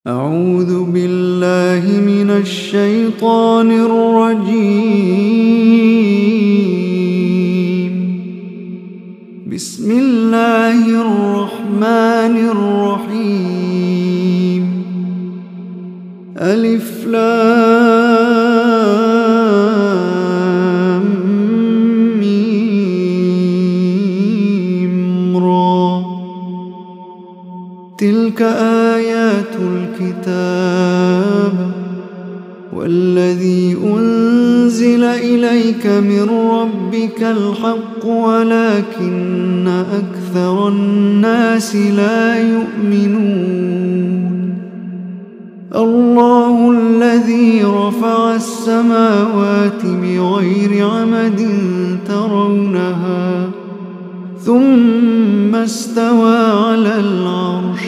أعوذ بالله من الشيطان الرجيم. بسم الله الرحمن الرحيم. ألف لام ميم را. تلك آيات الكتاب والذي أنزل إليك من ربك الحق ولكن أكثر الناس لا يؤمنون. الله الذي رفع السماوات بغير عمد ترونها ثم استوى على العرش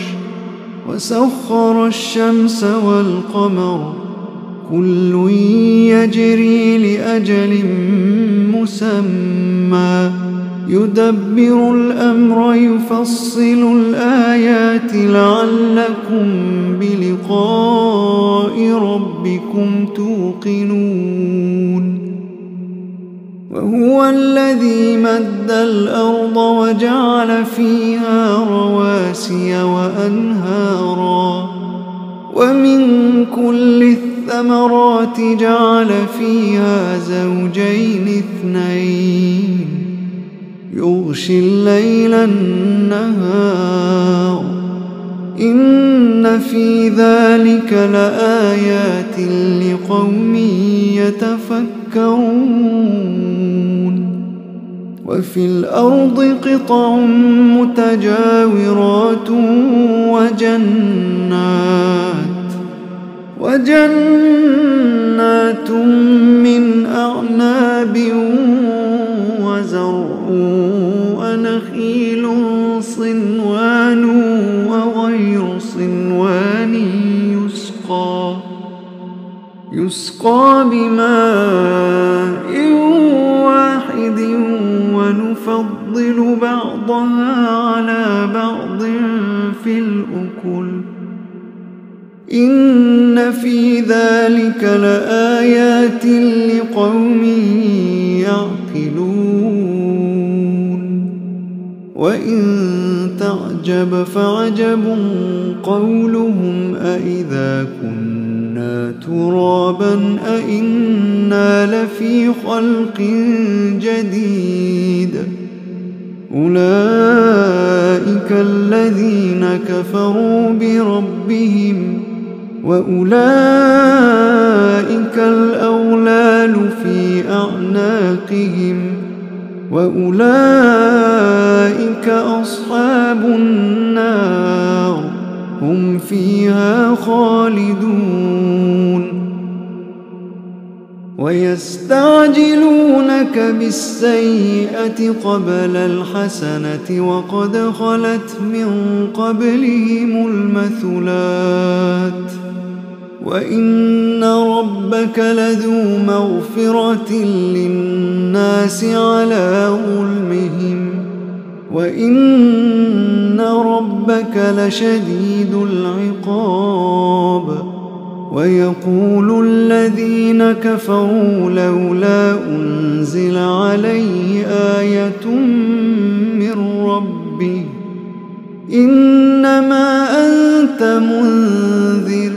وسخر الشمس والقمر كل يجري لأجل مسمى يدبر الأمر يفصل الآيات لعلكم بلقاء ربكم توقنون. وهو الذي مد الأرض وجعل فيها رواسي وأنهارا ومن كل الثمرات جعل فيها زوجين اثنين يغشي الليل النهار إن في ذلك لآيات لقوم يتفكرون. وفي الأرض قطع متجاورات وجنات من أعناب وزرع ونخيل صنوان وغير صنوان يسقى بماء واحد ونفضل بعضها على بعض في الأكل إن في ذلك لآيات لقوم يعقلون. وإن تعجب فعجب قولهم أإذا كنا ترابا أإنا لفي خلق جديد أولئك الذين كفروا بربهم وأولئك الأغلال في أعناقهم وأولئك أصحاب النار هم فيها خالدون. ويستعجلونك بالسيئة قبل الحسنة وقد خلت من قبلهم المثلات وإن ربك لذو مغفرة للناس على ظلمهم وإن ربك لشديد العقاب. ويقول الذين كفروا لولا أنزل عليه آية من ربه إنما أنت منذر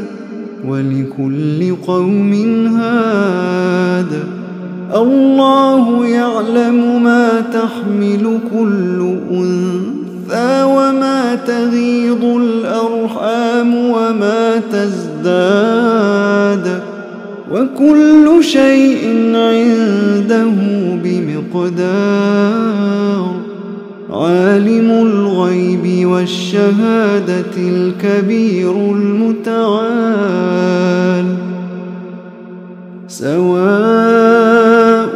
ولكل قوم هاد الله يعلم ما تحمل كل أنثى وما تغيض الأرحام وما تزداد وكل شيء عنده بمقدار. عالم الغيب والشهادة الكبير المتعال. سواء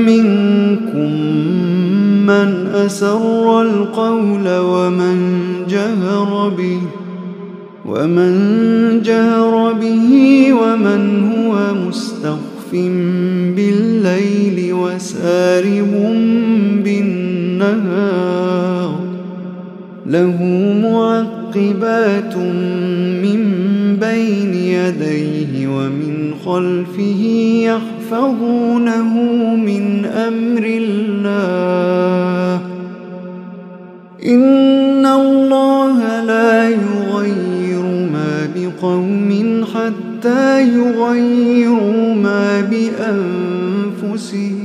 منكم من أسر القول ومن جهر به ومن هو مستخف بالليل وسارب بالنهار له معقبات من بين يديه ومن خلفه يحفظونه من أمر الله إن الله لا يغير ما بقوم حتى يغيروا ما بأنفسهم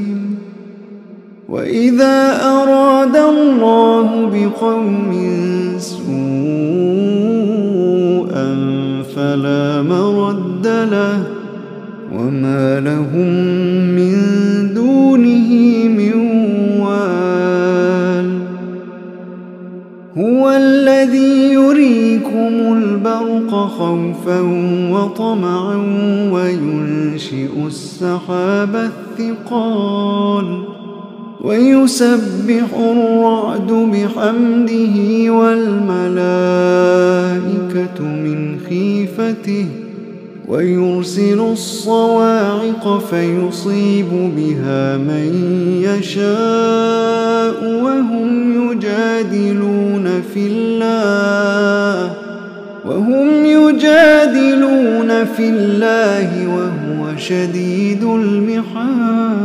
وإذا أراد الله بقوم سوءا فلا مرد له وما لهم من دونه من وال هو الذي يريكم البرق خوفا وطمعا وينشئ السحاب الثقال ويسبح الرعد بحمده والملائكة من خيفته ويرسل الصواعق فيصيب بها من يشاء وهم يجادلون في الله وهو شديد المحال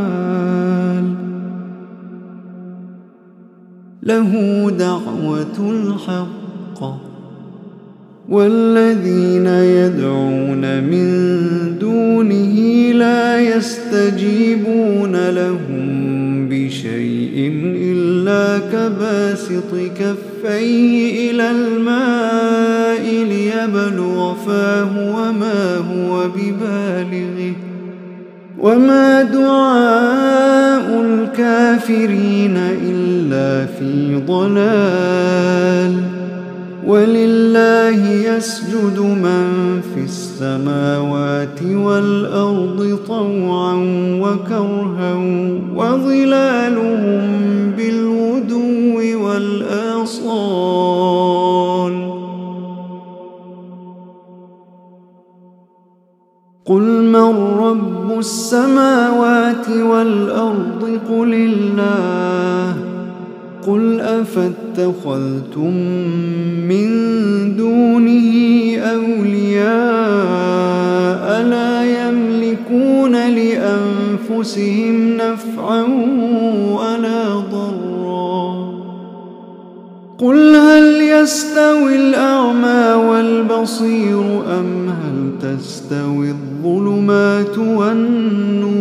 له دعوة الحق والذين يدعون من دونه لا يستجيبون لهم بشيء إلا كباسط كفيه إلى الماء ليبلغ فاه وما هو ببالغه وما دعاء الكافرين إلا في ضلال ولله يسجد من في السماوات والأرض طوعا وكرها وظلالهم بالغدو والآصال قل من رب السماوات والأرض قل الله قل أفاتخذتم من دونه أولياء لا يملكون لأنفسهم نفعا ولا ضرا قل هل يستوي الأعمى والبصير أم هل تستوي الظلمات والنور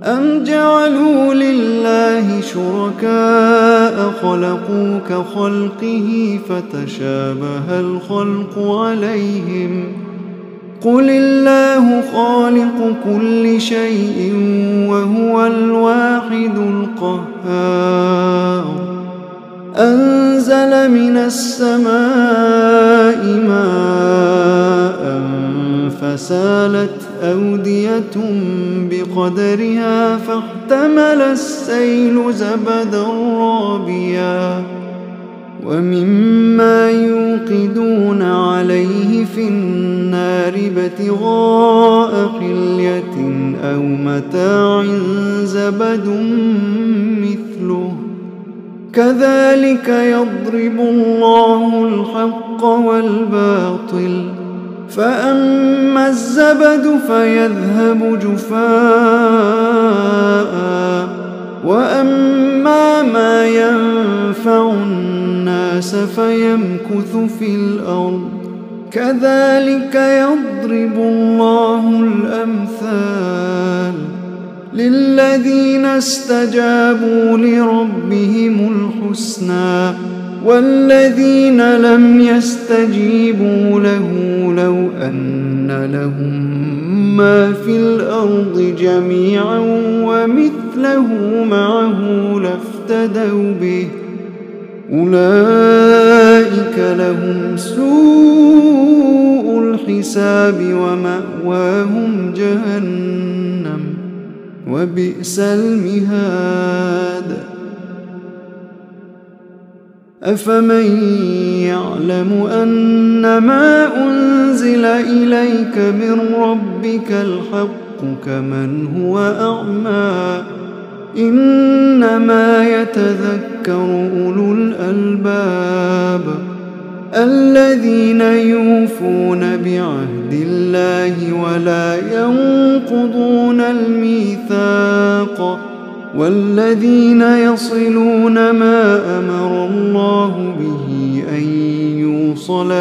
أم جعلوا لله شركاء خلقوا كخلقه فتشابه الخلق عليهم قل الله خالق كل شيء وهو الواحد القهار أنزل من السماء ماء فسالت أودية بقدرها فاحتمل السيل زبدا رابيا ومما يوقدون عليه في النار ابتغاء حلية أو متاع زبد مثله كذلك يضرب الله الحق والباطل فأما الزبد فيذهب جفاء وأما ما ينفع الناس فيمكث في الأرض كذلك يضرب الله الأمثال للذين استجابوا لربهم الحسنى والذين لم يستجيبوا له لو أن لهم ما في الأرض جميعا ومثله معه لافتدوا به أولئك لهم سوء الحساب ومأواهم جهنم وبئس المهاد أفمن يعلم أنما أنزل إليك من ربك الحق كمن هو أعمى إنما يتذكر أولو الألباب الذين يوفون بعهد الله ولا ينقضون الميثاق والذين يصلون ما أمر الله به أن يوصل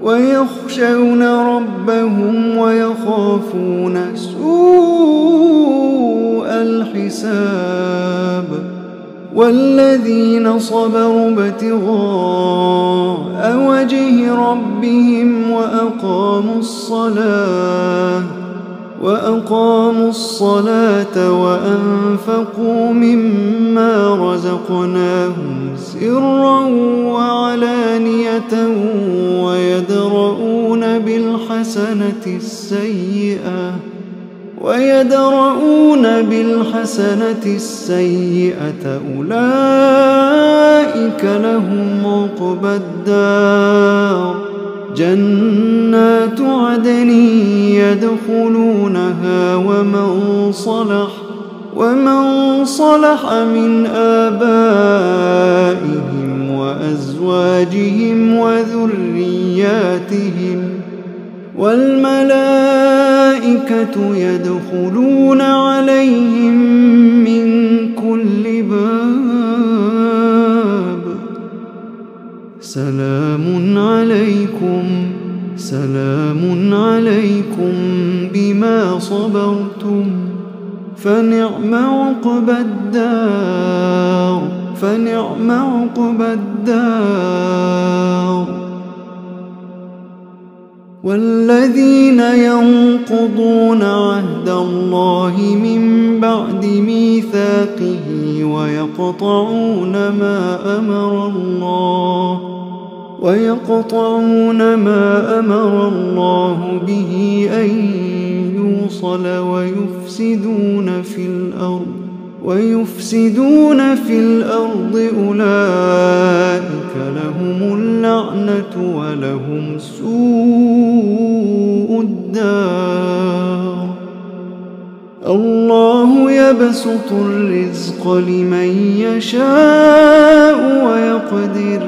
ويخشون ربهم ويخافون سوء الحساب والذين صبروا ابتغاء وجه ربهم وأقاموا الصلاة وأنفقوا مما رزقناهم سرا وعلانية ويدرؤون بالحسنة السيئة أولئك لهم عقبى الدار جنات عدن يدخلونها ومن صلح من آبائهم وأزواجهم وذرياتهم والملائكة يدخلون عليهم من كل باب سلام عليكم بما صبرتم فنعم عقبى الدار والذين ينقضون عهد الله من بعد ميثاقه ويقطعون ما أمر الله به أن يوصل ويفسدون في الأرض أولئك لهم اللعنة ولهم سوء الدار الله يبسط الرزق لمن يشاء ويقدر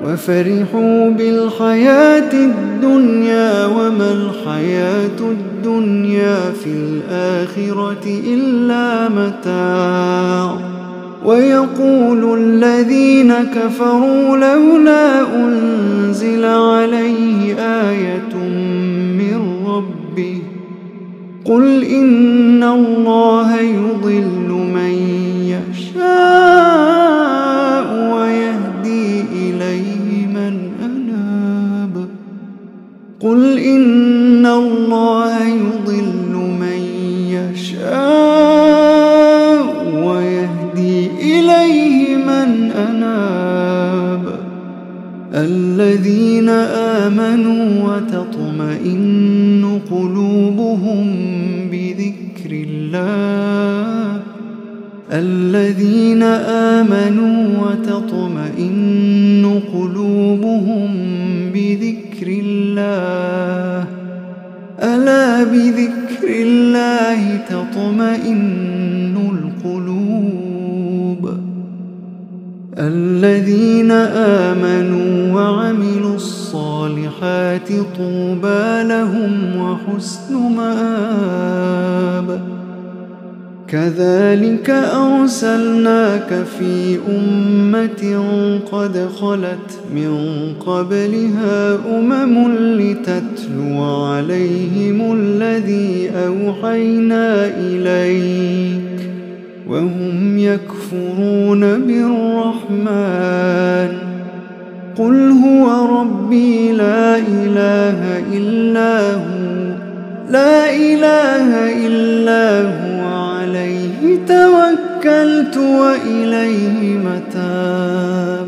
وفرحوا بالحياة الدنيا وما الحياة الدنيا في الآخرة إلا متاع ويقول الذين كفروا لولا أنزل عليه آية من ربه قل إن الله يضل من يشاء ويهدي إليه من أناب قل إن الله يضل من يشاء ويهدي إليه من أناب الذين آمنوا وتطمئن قلوبهم بذكر الله الذين آمنوا وتطمئن قلوبهم بذكر الله ألا بذكر الله تطمئن القلوب الذين آمنوا وعملوا الصالحات طوبى لهم وحسن مآب كذلك أرسلناك في أمة قد خلت من قبلها لتتلو عليهم الذي أوحينا إليك وهم يكفرون بالرحمن قل هو ربي لا إله إلا هو عليه توكلت وإليه متاب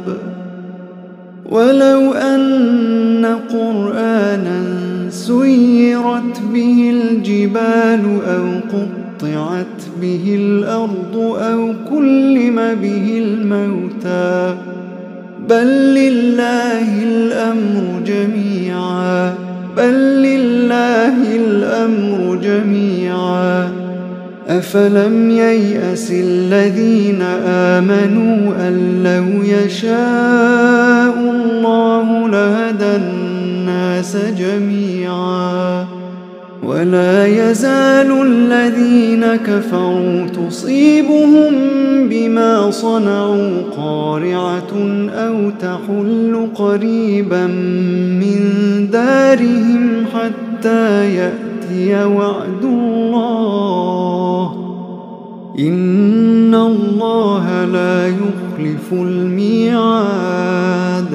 ولو أن قرآنا سيرت به الجبال أو قطعت به الأرض أو كلم به الموتى بل لله الأمر جميعا أفلم ييأس الذين آمنوا أن لو يشاء الله لهدى الناس جميعا ولا يزال الذين كفروا تصيبهم بما صنعوا قارعة أو تحل قريبا من دارهم حتى يأتي وعد الله إن الله لا يخلف الميعاد.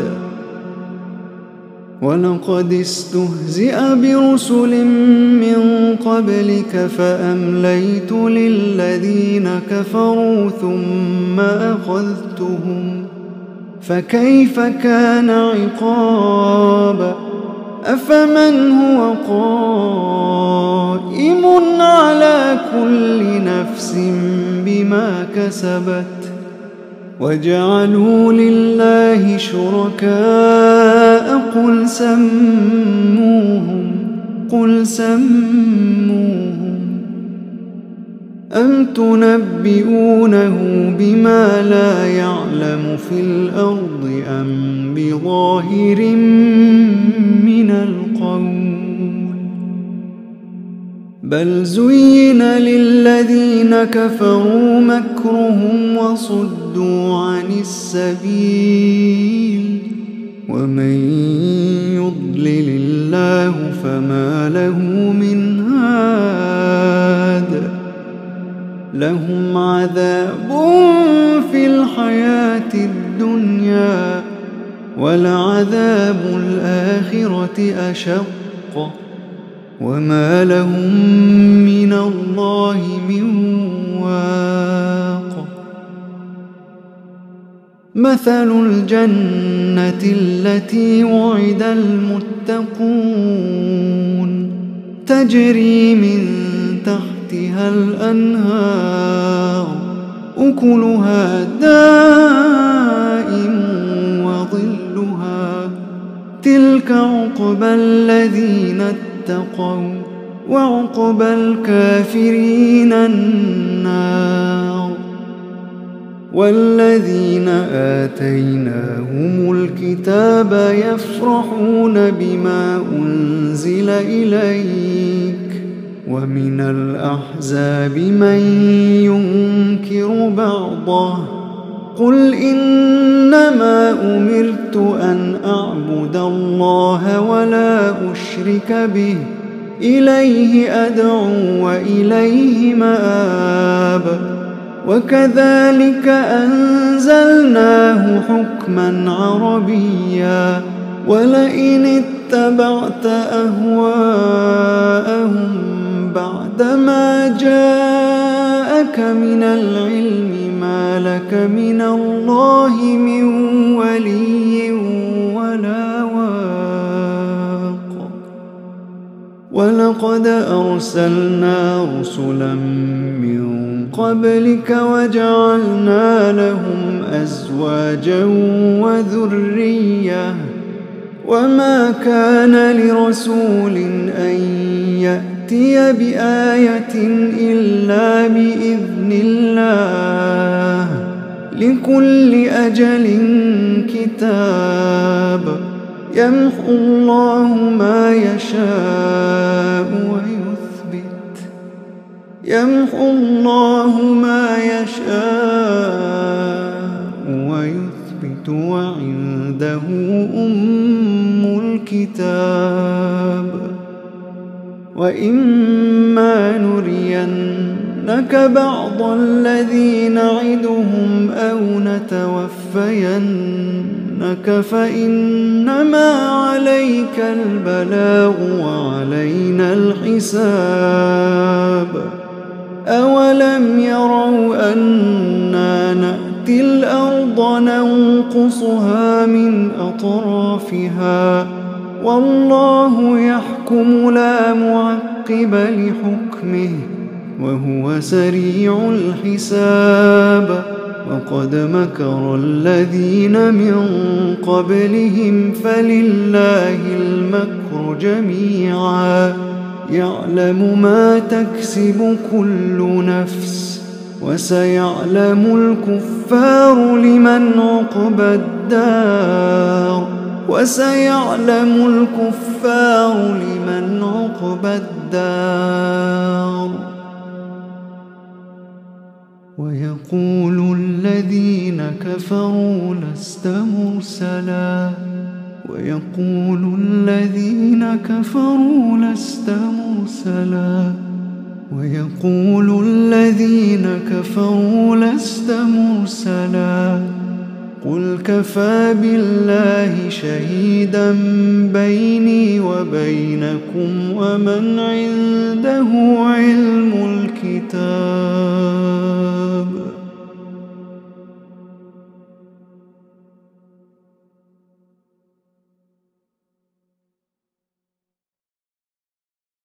ولقد استهزئ برسل من قبلك فأمليت للذين كفروا ثم أخذتهم فكيف كان عقاب. أفمن هو قائم على كل نفس بما كسبت وجعلوا لله شركاء قل سموهم أم تنبئونه بما لا يعلم في الأرض أم بظاهر من القول بل زين للذين كفروا مكرهم وصدوا عن السبيل ومن يضلل الله فما له من هاد لهم عذاب في الحياة الدنيا ولعذاب الآخرة أشق وما لهم من الله من واق. مثل الجنة التي وعد المتقون تجري من تحتها الأنهار أكلها دائم وظلها تلك عقبى الذين اتقوا وعقبى الكافرين النار. والذين آتيناهم الكتاب يفرحون بما أنزل إليك ومن الأحزاب من ينكر بعضه قل إنما أمرت أن أعبد الله ولا أشرك به إليه أدعو وإليه مآب. وكذلك أنزلناه حكما عربيا ولئن اتبعت أهواءهم بعدما جاءك من العلم ما لك من الله من ولي ولا واق. ولقد أرسلنا رسلا من قبلك وجعلنا لهم أزواجا وذرية وما كان لرسول أن يأتي بآية إلا بإذن الله لكل أجل كتاب يمحو الله ما يشاء ويثبت وعنده أم الكتاب. وإما نرينك بعض الذي نعدهم أو نتوفينك فإنما عليك البلاغ وعلينا الحساب. أولم يروا أنا نأتي الأرض ننقصها من أطرافها والله يحكم لا معقب لحكمه وهو سريع الحساب. وقد مكر الذين من قبلهم فلله المكر جميعا يعلم ما تكسب كل نفس وسيعلم الكفار لمن عقبى الدار ويقول الذين كفروا لست مرسلا قل كفى بالله شهيدا بيني وبينكم ومن عنده علم